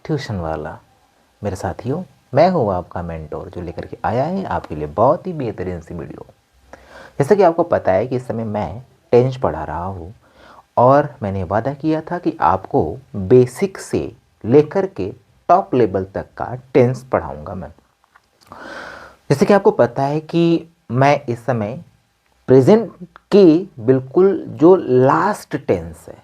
Tuition वाला। मेरे साथियों, मैं हूँ आपका मेंटोर जो लेकर के आया है आपके लिए बहुत ही बेहतरीन सी वीडियो। जैसा कि आपको पता है कि इस समय मैं 10th पढ़ा रहा हूँ और मैंने वादा किया था कि आपको बेसिक से लेकर के टॉप लेवल तक का 10th पढ़ाऊँगा मैं। जैसे कि आपको पता है कि मैं इस समय प्रेजेंट की बिल्कुल जो लास्ट टेंस है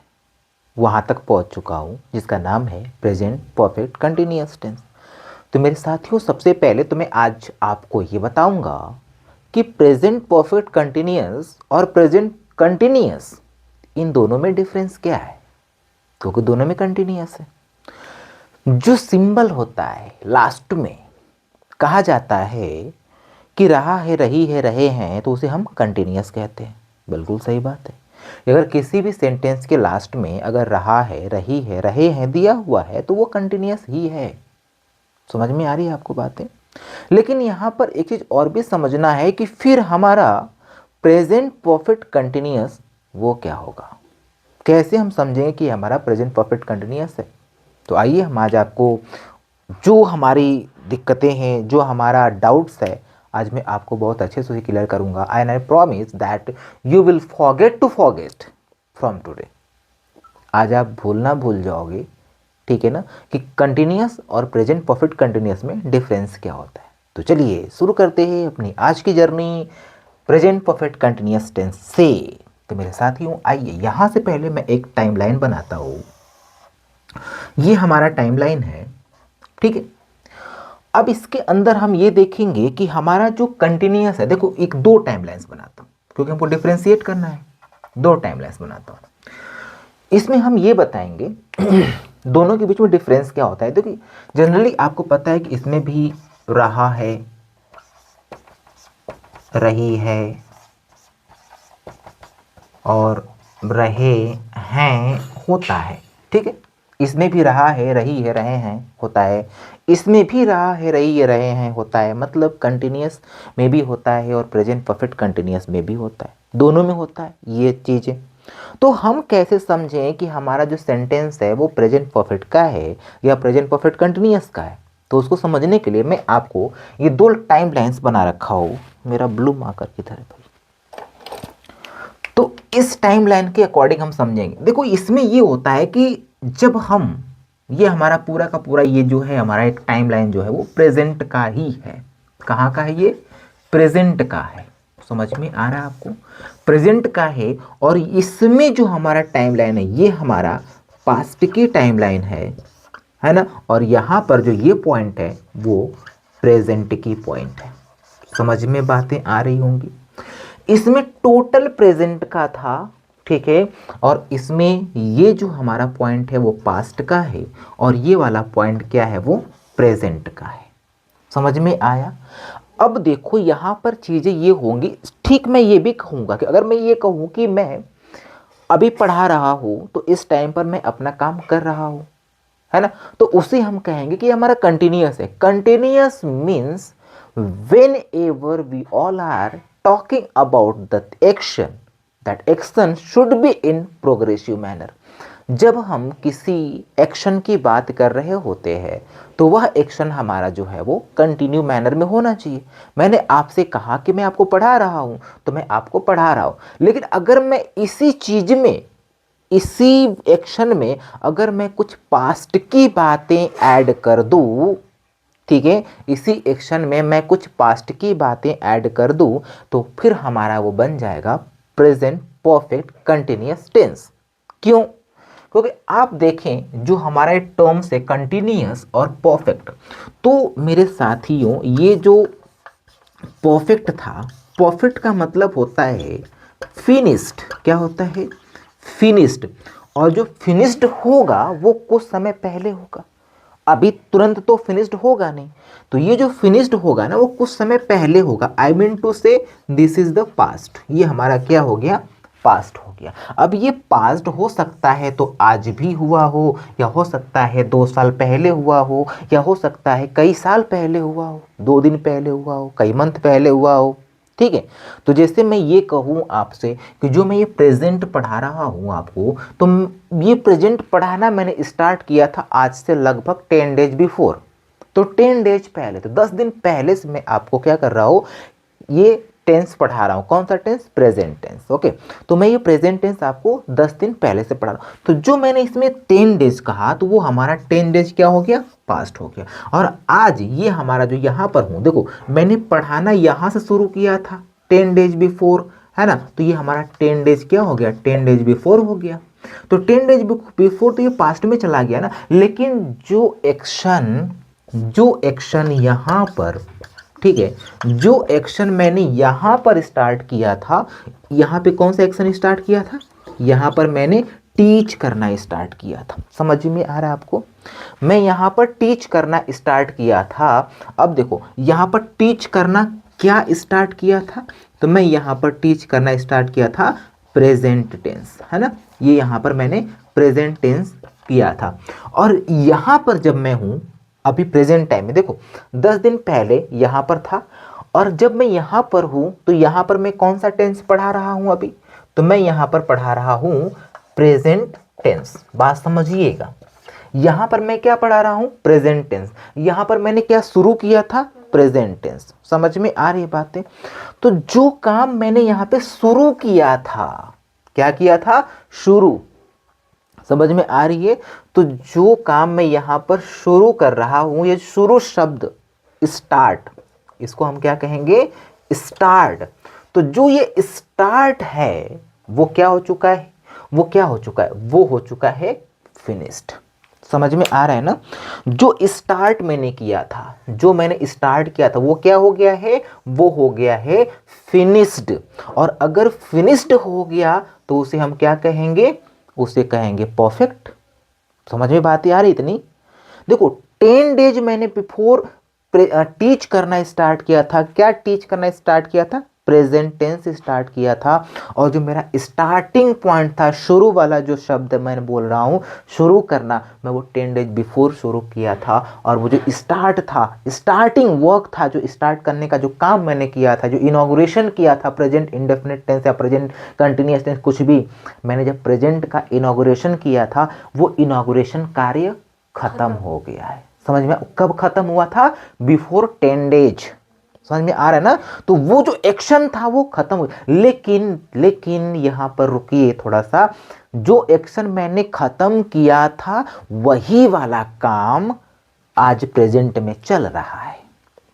वहाँ तक पहुँच चुका हूँ, जिसका नाम है प्रेजेंट परफेक्ट कंटिन्यूअस टेंस। तो मेरे साथियों, सबसे पहले तो मैं आज आपको ये बताऊंगा कि प्रेजेंट परफेक्ट कंटिन्यूअस और प्रेजेंट कंटिन्यूअस इन दोनों में डिफरेंस क्या है, क्योंकि दोनों में कंटिन्यूअस है। जो सिंबल होता है लास्ट में, कहा जाता है कि रहा है, रही है, रहे हैं, तो उसे हम कंटिन्यूअस कहते हैं। बिल्कुल सही बात है। अगर किसी भी सेंटेंस के लास्ट में अगर रहा है, रही है, रहे हैं दिया हुआ है तो वो कंटिन्यूअस ही है। समझ में आ रही है आपको बातें? लेकिन यहां पर एक चीज और भी समझना है कि फिर हमारा प्रेजेंट परफेक्ट कंटिन्यूअस वो क्या होगा, कैसे हम समझेंगे कि हमारा प्रेजेंट परफेक्ट कंटिन्यूअस है। तो आइए हम आज आपको जो हमारी दिक्कतें हैं, जो हमारा डाउट्स है, आज मैं आपको बहुत अच्छे से क्लियर करूंगा। And I promise that you will forget from today. आज आप भूलना भूल जाओगे, ठीक है ना, कि कंटिन्यूअस और प्रेजेंट परफेक्ट कंटिन्यूअस में डिफरेंस क्या होता है। तो चलिए शुरू करते हैं अपनी आज की journey present perfect continuous tense से। तो मेरे साथियों, आइए यहां से पहले मैं एक टाइमलाइन बनाता हूं। ये हमारा टाइमलाइन है, ठीक है। अब इसके अंदर हम ये देखेंगे कि हमारा जो कंटिन्यूअस है, देखो एक दो टाइमलाइंस बनाता हूं क्योंकि हमको डिफरेंशिएट करना है। दो टाइमलाइंस बनाता हूं, इसमें हम ये बताएंगे दोनों के बीच में डिफरेंस क्या होता है। देखिए जनरली आपको पता है कि इसमें भी रहा है, रही है और रहे हैं होता है, ठीक है। इसमें भी रहा है, रही है, रहे हैं होता है। इसमें भी रहा है, रही है, रहे हैं होता है। मतलब कंटिन्यूअस में भी होता है और प्रेजेंट परफेक्ट कंटिन्यूअस में भी होता है, दोनों में होता है ये चीज़ें। तो हम कैसे समझें कि हमारा जो सेंटेंस है वो प्रेजेंट परफेक्ट का है या प्रेजेंट परफेक्ट कंटिन्यूअस का है। तो उसको समझने के लिए मैं आपको ये दो टाइम लाइन्स बना रखा हूँ। मेरा ब्लू मार्कर किधर है भाई? तो इस टाइम लाइन के अकॉर्डिंग हम समझेंगे। देखो इसमें ये होता है कि जब हम ये हमारा पूरा का पूरा ये जो है हमारा एक टाइम लाइन जो है वो प्रेजेंट का ही है। कहाँ का है ये? प्रेजेंट का है। समझ में आ रहा है आपको? प्रेजेंट का है। और इसमें जो हमारा टाइम लाइन है ये हमारा पास्ट की टाइम लाइन है ना। और यहाँ पर जो ये पॉइंट है वो प्रेजेंट की पॉइंट है। समझ में बातें आ रही होंगी। इसमें टोटल प्रेजेंट का था, ठीक है। और इसमें ये जो हमारा पॉइंट है वो पास्ट का है और ये वाला पॉइंट क्या है? वो प्रेजेंट का है। समझ में आया? अब देखो यहां पर चीजें ये होंगी, ठीक। मैं ये भी कहूंगा कि अगर मैं ये कहूं कि मैं अभी पढ़ा रहा हूं तो इस टाइम पर मैं अपना काम कर रहा हूं, है ना, तो उसे हम कहेंगे कि हमारा कंटिन्यूअस है। Continuous means whenever we all are talking about the action, that action should be in progressive manner. जब हम किसी एक्शन की बात कर रहे होते हैं तो वह एक्शन हमारा जो है वो कंटिन्यू मैनर में होना चाहिए। मैंने आपसे कहा कि मैं आपको पढ़ा रहा हूं तो मैं आपको पढ़ा रहा हूं, लेकिन अगर मैं इसी चीज में, इसी एक्शन में अगर मैं कुछ पास्ट की बातें ऐड कर दूं, ठीक है, इसी एक्शन में मैं कुछ पास्ट की बातें ऐड कर दूं तो फिर हमारा वो बन जाएगा प्रेजेंट परफेक्ट कंटिन्यूअस टेंस। क्यों? क्योंकि आप देखें जो हमारे टर्म्स है कंटिन्यूअस और परफेक्ट, तो मेरे साथियों ये जो परफेक्ट था, परफेक्ट का मतलब होता है फिनिश्ड। क्या होता है? फिनिश्ड। और जो फिनिश्ड होगा वो कुछ समय पहले होगा, अभी तुरंत तो फिनिश्ड होगा नहीं। तो ये जो फिनिश्ड होगा ना वो कुछ समय पहले होगा। आई मीन टू से दिस इज द पास्ट। ये हमारा क्या हो गया? पास्ट हो गया। अब ये पास्ट हो सकता है तो आज भी हुआ हो, या हो सकता है 2 साल पहले हुआ हो, या हो सकता है कई साल पहले हुआ हो, 2 दिन पहले हुआ हो, कई मंथ पहले हुआ हो, ठीक है। तो जैसे मैं ये कहूँ आपसे कि जो मैं ये प्रेजेंट पढ़ा रहा हूँ आपको, तो ये प्रेजेंट पढ़ाना मैंने स्टार्ट किया था आज से लगभग 10 डेज बिफोर। तो 10 डेज पहले, तो 10 दिन पहले से मैं आपको क्या कर रहा हूँ, ये टेंस पढ़ा रहा हूँ। कौन सा टेंस? Present tense. ओके, तो मैं ये प्रेजेंट टेंस आपको 10 दिन पहले से पढ़ा रहा हूँ। तो जो मैंने इसमें 10 डेज कहा, तो वो हमारा 10 डेज क्या हो गया? पास्ट हो गया। और आज ये हमारा जो यहाँ पर हूँ, देखो मैंने पढ़ाना यहाँ से शुरू किया था 10 डेज बिफोर, है ना। तो ये हमारा 10 डेज क्या हो गया? 10 डेज बिफोर हो गया। तो 10 डेज बिफोर तो ये पास्ट में चला गया ना, लेकिन जो एक्शन यहाँ पर, ठीक है, जो एक्शन मैंने यहाँ पर स्टार्ट किया था, यहाँ पे कौन सा एक्शन स्टार्ट किया था? यहाँ पर मैंने टीच करना स्टार्ट किया था। समझ में आ रहा है आपको? मैं यहाँ पर टीच करना स्टार्ट किया था। अब देखो यहाँ पर टीच करना क्या स्टार्ट किया था? तो मैं यहाँ पर टीच करना स्टार्ट किया था प्रेजेंट टेंस, है ना। ये यहाँ पर मैंने प्रेजेंट टेंस किया था। और यहाँ पर जब मैं हूँ अभी प्रेजेंट टाइम में, देखो 10 दिन पहले यहाँ पर था, और जब मैं यहाँ पर हूँ तो यहाँ पर मैं कौन सा टेंस पढ़ा रहा हूँ अभी? तो मैं यहाँ पर पढ़ा रहा हूँ प्रेजेंट टेंस। बात समझिएगा, यहाँ पर मैं क्या पढ़ा रहा हूँ? Present tense. यहाँ पर मैंने क्या शुरू किया था? Present tense. समझ में आ रही है बातें? तो जो काम मैंने यहाँ पे शुरू किया था, क्या किया था? शुरू। समझ में आ रही है? तो जो काम मैं यहाँ पर शुरू कर रहा हूँ, ये शुरू शब्द स्टार्ट, इसको हम क्या कहेंगे? स्टार्ट। तो जो ये स्टार्ट है वो क्या हो चुका है? वो क्या हो चुका है? वो हो चुका है फिनिश्ड। समझ में आ रहा है ना? जो स्टार्ट मैंने किया था, जो मैंने स्टार्ट किया था, वो क्या हो गया है? वो हो गया है फिनिश्ड। और अगर फिनिश्ड हो गया तो उसे हम क्या कहेंगे? उसे कहेंगे परफेक्ट। समझ में बात आ रही इतनी? देखो 10 डेज मैंने बिफोर टीच करना स्टार्ट किया था। क्या टीच करना स्टार्ट किया था? प्रेजेंट टेंस स्टार्ट किया था। और जो मेरा स्टार्टिंग पॉइंट था, शुरू वाला जो शब्द मैंने बोल रहा हूँ शुरू करना, मैं वो 10 डेज बिफोर शुरू किया था। और वो जो स्टार्ट था, स्टार्टिंग वर्क था, जो स्टार्ट करने का जो काम मैंने किया था, जो इनॉग्रेशन किया था, प्रेजेंट इंडेफिनिट टेंस या प्रेजेंट कंटिन्यूअस टेंस, कुछ भी, मैंने जब प्रेजेंट का इनॉग्रेशन किया था, वो इनॉग्रेशन कार्य खत्म हो गया है। समझ में? कब खत्म हुआ था? Before 10 days. समझ में आ रहा है ना? तो वो जो एक्शन था वो खत्म हो, लेकिन यहां पर रुकिए थोड़ा सा। जो एक्शन मैंने खत्म किया था वही वाला काम आज प्रेजेंट में चल रहा है।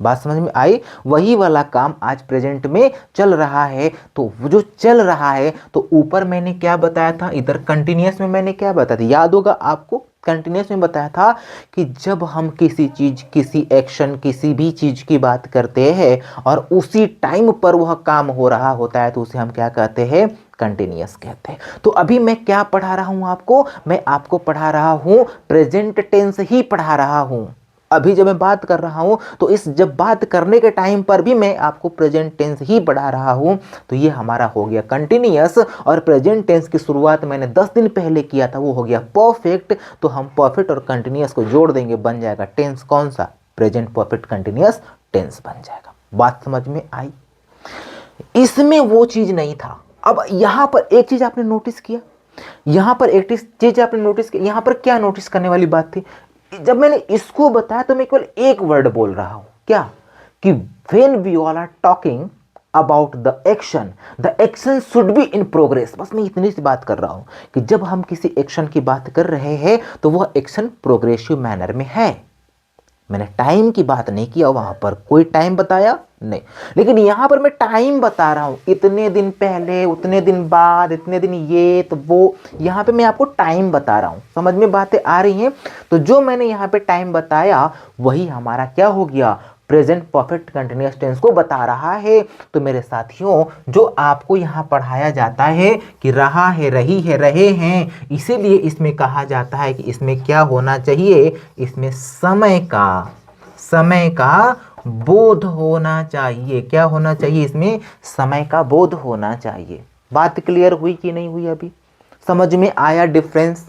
बात समझ में आई? वही वाला काम आज प्रेजेंट में चल रहा है। तो वो जो चल रहा है, तो ऊपर मैंने क्या बताया था, इधर कंटिन्यूअस में मैंने क्या बताया था, याद होगा आपको? कंटिन्यूअस में बताया था कि जब हम किसी चीज, किसी एक्शन, किसी भी चीज की बात करते हैं और उसी टाइम पर वह काम हो रहा होता है, तो उसे हम क्या कहते हैं? कंटिन्यूअस कहते हैं। तो अभी मैं क्या पढ़ा रहा हूं आपको? मैं आपको पढ़ा रहा हूं प्रेजेंट टेंस ही पढ़ा रहा हूं। अभी जब मैं बात कर रहा हूं, तो इस जब बात करने के टाइम पर भी मैं आपको प्रेजेंट टेंस ही पढ़ा रहा हूं। तो ये हमारा हो गया कंटिन्यूअस। और प्रेजेंट टेंस की शुरुआत मैंने 10 दिन पहले किया था, वो हो गया परफेक्ट। तो हम परफेक्ट और कंटिन्यूअस को जोड़ देंगे, बन जाएगा टेंस कौन सा? प्रेजेंट परफेक्ट कंटिन्यूअस टेंस बन जाएगा। बात समझ में आई? इसमें वो चीज नहीं था। अब यहां पर एक चीज आपने नोटिस किया, यहां पर एक चीज आपने नोटिस किया, यहां पर क्या नोटिस करने वाली बात थी? जब मैंने इसको बताया तो मैं केवल एक वर्ड बोल रहा हूं, क्या? कि when we all are talking about the action should be in progress। बस मैं इतनी सी बात कर रहा हूं कि जब हम किसी एक्शन की बात कर रहे हैं तो वह एक्शन प्रोग्रेसिव मैनर में है। मैंने टाइम की बात नहीं किया, वहां पर कोई टाइम बताया नहीं, लेकिन यहां पर मैं टाइम बता रहा हूं। इतने दिन पहले, उतने दिन बाद, इतने दिन ये तो वो, यहां पे मैं आपको टाइम बता रहा हूं। समझ में बातें आ रही हैं? तो जो मैंने यहां पे टाइम बताया वही हमारा क्या हो गया? प्रेजेंट परफेक्ट कंटिन्यूअस टेंस को बता रहा है। तो मेरे साथियों, जो आपको यहां पढ़ाया जाता है कि रहा है, रही है, रहे हैं, इसीलिए इसमें कहा जाता है कि इसमें क्या होना चाहिए? इसमें समय का बोध होना चाहिए। क्या होना चाहिए? इसमें समय का बोध होना चाहिए। बात क्लियर हुई कि नहीं हुई? अभी समझ में आया डिफरेंस?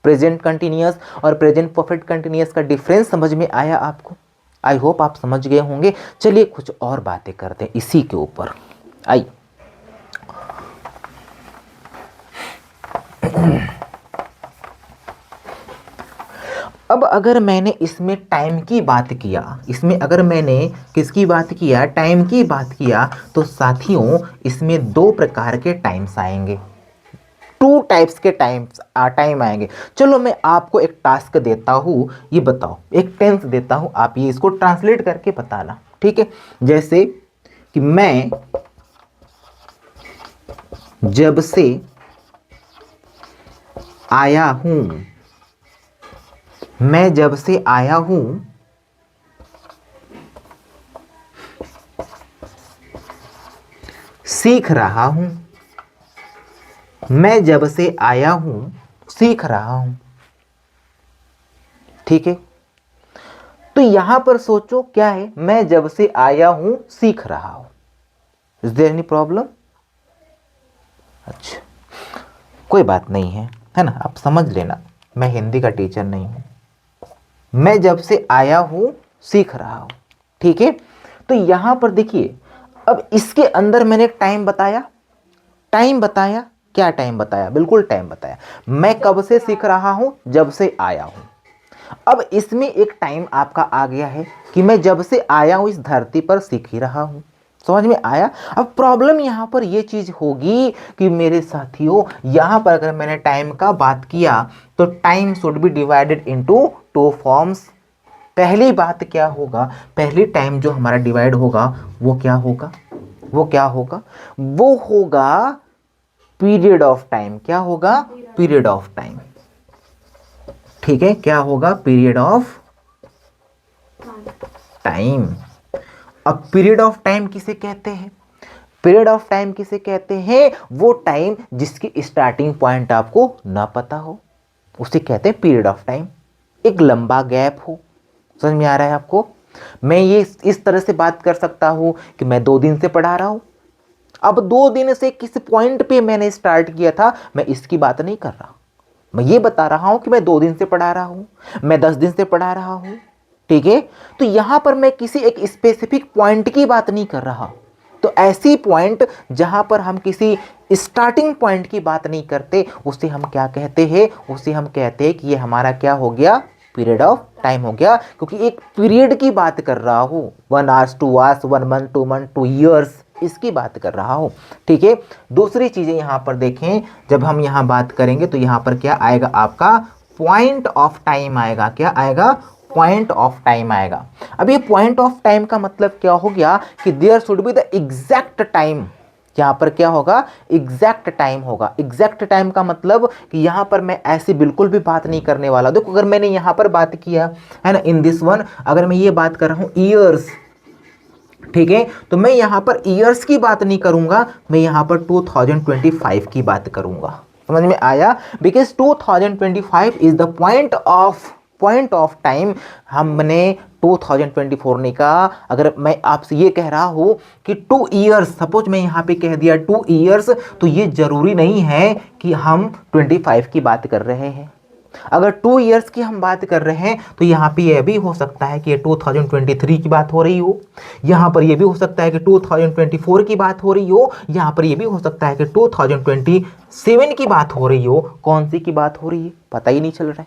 प्रेजेंट कंटिन्यूअस और प्रेजेंट परफेक्ट कंटिन्यूअस का डिफरेंस समझ में आया आपको? आई होप आप समझ गए होंगे। चलिए कुछ और बातें करते हैं इसी के ऊपर। आई। अब अगर मैंने इसमें टाइम की बात किया, इसमें अगर मैंने किसकी बात किया, टाइम की बात किया, तो साथियों इसमें दो प्रकार के टाइम्स आएंगे, टू टाइप्स के टाइम आएंगे। चलो मैं आपको एक टास्क देता हूं, ये बताओ, एक टेंस देता हूं, आप ये इसको ट्रांसलेट करके बताना, ठीक है। जैसे कि मैं जब से आया हूं, मैं जब से आया हूं सीख रहा हूं, मैं जब से आया हूं सीख रहा हूं, ठीक है। तो यहां पर सोचो क्या है, मैं जब से आया हूं सीख रहा हूं, इज देयर एनी प्रॉब्लम? अच्छा, कोई बात नहीं है ना, आप समझ लेना, मैं हिंदी का टीचर नहीं हूं। मैं जब से आया हूं सीख रहा हूं, ठीक है। तो यहां पर देखिए, अब इसके अंदर मैंने टाइम बताया, टाइम बताया, क्या टाइम बताया, बिल्कुल टाइम बताया। मैं कब से सीख रहा हूं, जब से आया हूं। अब इसमें एक टाइम आपका आ गया है कि मैं जब से आया हूं इस धरती पर सीख ही रहा हूं, समझ में आया। अब प्रॉब्लम यहां पर यह चीज होगी कि मेरे साथियों, यहां पर अगर मैंने टाइम का बात किया तो time should be divided into two forms. पहली बात क्या होगा, पहली टाइम जो हमारा डिवाइड होगा वो क्या होगा, वो क्या होगा, वो होगा पीरियड ऑफ टाइम। क्या होगा, पीरियड ऑफ टाइम, ठीक है। क्या होगा, पीरियड ऑफ टाइम। अब पीरियड ऑफ टाइम किसे कहते हैं, पीरियड ऑफ टाइम किसे कहते हैं, वो टाइम जिसकी स्टार्टिंग पॉइंट आपको ना पता हो, उसे कहते हैं पीरियड ऑफ टाइम। एक लंबा गैप हो, समझ में आ रहा है आपको। मैं ये इस तरह से बात कर सकता हूं कि मैं 2 दिन से पढ़ा रहा हूं, अब 2 दिन से किस पॉइंट पे मैंने स्टार्ट किया था, मैं इसकी बात नहीं कर रहा, मैं ये बता रहा हूं कि मैं 2 दिन से पढ़ा रहा हूं, मैं 10 दिन से पढ़ा रहा हूं, ठीक है। तो यहां पर मैं किसी एक स्पेसिफिक पॉइंट की बात नहीं कर रहा। तो ऐसी पॉइंट जहां पर हम किसी स्टार्टिंग पॉइंट की बात नहीं करते, उसे हम क्या कहते हैं, उसे हम कहते हैं कि ये हमारा क्या हो गया, पीरियड ऑफ टाइम हो गया। क्योंकि एक पीरियड की बात कर रहा हूं, 1 hours 2 hours 1 month 2 month 2 years, इसकी बात कर रहा हूं, ठीक है। दूसरी चीजें यहां पर देखें, जब हम यहां बात करेंगे तो यहां पर क्या आएगा, आपका पॉइंट ऑफ टाइम आएगा। क्या आएगा, पॉइंट ऑफ टाइम आएगा। अब ये पॉइंट ऑफ टाइम का मतलब क्या हो गया कि there should be the exact time. यहां पर क्या होगा, एग्जैक्ट टाइम होगा। एग्जैक्ट टाइम का मतलब कि यहां पर मैं ऐसी बिल्कुल भी बात नहीं करने वाला। देखो अगर मैंने यहां पर बात किया है ना, इन दिस वन, अगर मैं ये बात कर रहा हूं ईयर्स, ठीक है, तो मैं यहां पर ईयर्स की बात नहीं करूंगा, मैं यहां पर 2025 की बात करूंगा। समझ में आया, because 2025 is the point of time. हमने 2024 ने कहा, अगर मैं आपसे ये कह रहा हूं कि 2 ईयर्स, सपोज मैं यहां पे कह दिया 2 ईयर्स, तो ये जरूरी नहीं है कि हम 25 की बात कर रहे हैं। अगर 2 ईयर्स की हम बात कर रहे हैं तो यहाँ पे ये भी हो सकता है कि ये 2023 की बात हो रही हो, यहाँ पर ये भी हो सकता है कि 2024 की बात हो रही हो, यहाँ पर ये भी हो सकता है कि 2027 की बात हो रही हो। कौन सी की बात हो रही है पता ही नहीं चल रहा है,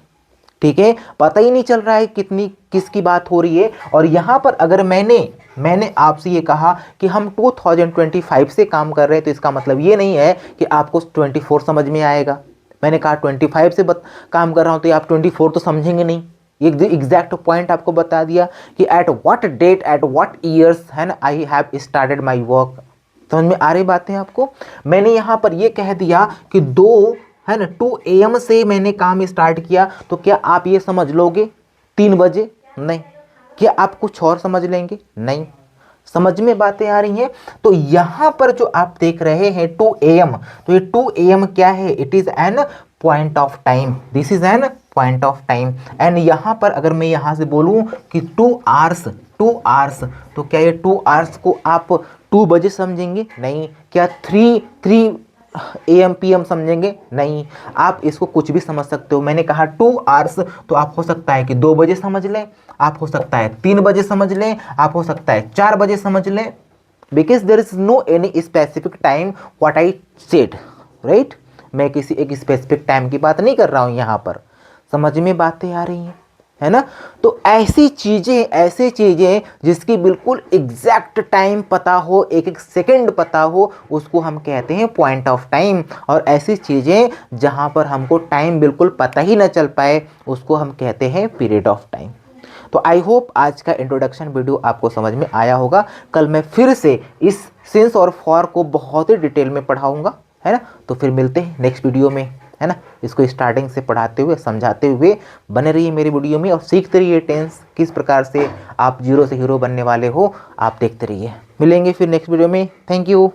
ठीक है, पता ही नहीं चल रहा है कितनी किसकी बात हो रही है। और यहाँ पर अगर मैंने आपसे ये कहा कि हम 2025 से काम कर रहे हैं, तो इसका मतलब ये नहीं है कि आपको 24 समझ में आएगा। मैंने कहा 25 से काम कर रहा हूं तो आप 24 तो समझेंगे नहीं। एक एग्जैक्ट पॉइंट आपको बता दिया कि at what date, at what years है ना, I have started my work. समझ में आ रही बातें आपको। मैंने यहां पर ये कह दिया कि 2 है ना 2 AM से मैंने काम स्टार्ट किया, तो क्या आप ये समझ लोगे 3 बजे? नहीं। क्या आप कुछ और समझ लेंगे? नहीं। समझ में बातें आ रही हैं। तो यहां पर जो आप देख रहे हैं 2 AM, तो ये 2 AM क्या है, it is an point of time, this is an point of time. And यहां पर अगर मैं यहां से बोलूं कि 2 आवर्स, 2 आवर्स, तो क्या ये 2 आवर्स को आप 2 बजे समझेंगे? नहीं। क्या 3 AM PM समझेंगे? नहीं। आप इसको कुछ भी समझ सकते हो। मैंने कहा 2 आवर्स, तो आप हो सकता है कि 2 बजे समझ लें, आप हो सकता है 3 बजे समझ लें, आप हो सकता है 4 बजे समझ लें, because there is no any specific time what I said, right. मैं किसी एक स्पेसिफिक टाइम की बात नहीं कर रहा हूँ यहाँ पर, समझ में बातें आ रही हैं, है ना। तो ऐसी चीज़ें जिसकी बिल्कुल एग्जैक्ट टाइम पता हो, एक एक सेकंड पता हो, उसको हम कहते हैं पॉइंट ऑफ टाइम। और ऐसी चीज़ें जहाँ पर हमको टाइम बिल्कुल पता ही ना चल पाए, उसको हम कहते हैं पीरियड ऑफ टाइम। तो आई होप आज का इंट्रोडक्शन वीडियो आपको समझ में आया होगा। कल मैं फिर से इस सिंस और फॉर को बहुत ही डिटेल में पढ़ाऊंगा, है ना। तो फिर मिलते हैं नेक्स्ट वीडियो में, है ना। इसको स्टार्टिंग से पढ़ाते हुए समझाते हुए बने रहिए मेरी वीडियो में और सीखते रहिए टेंस किस प्रकार से आप जीरो से हीरो बनने वाले हो, आप देखते रहिए। मिलेंगे फिर नेक्स्ट वीडियो में। Thank you.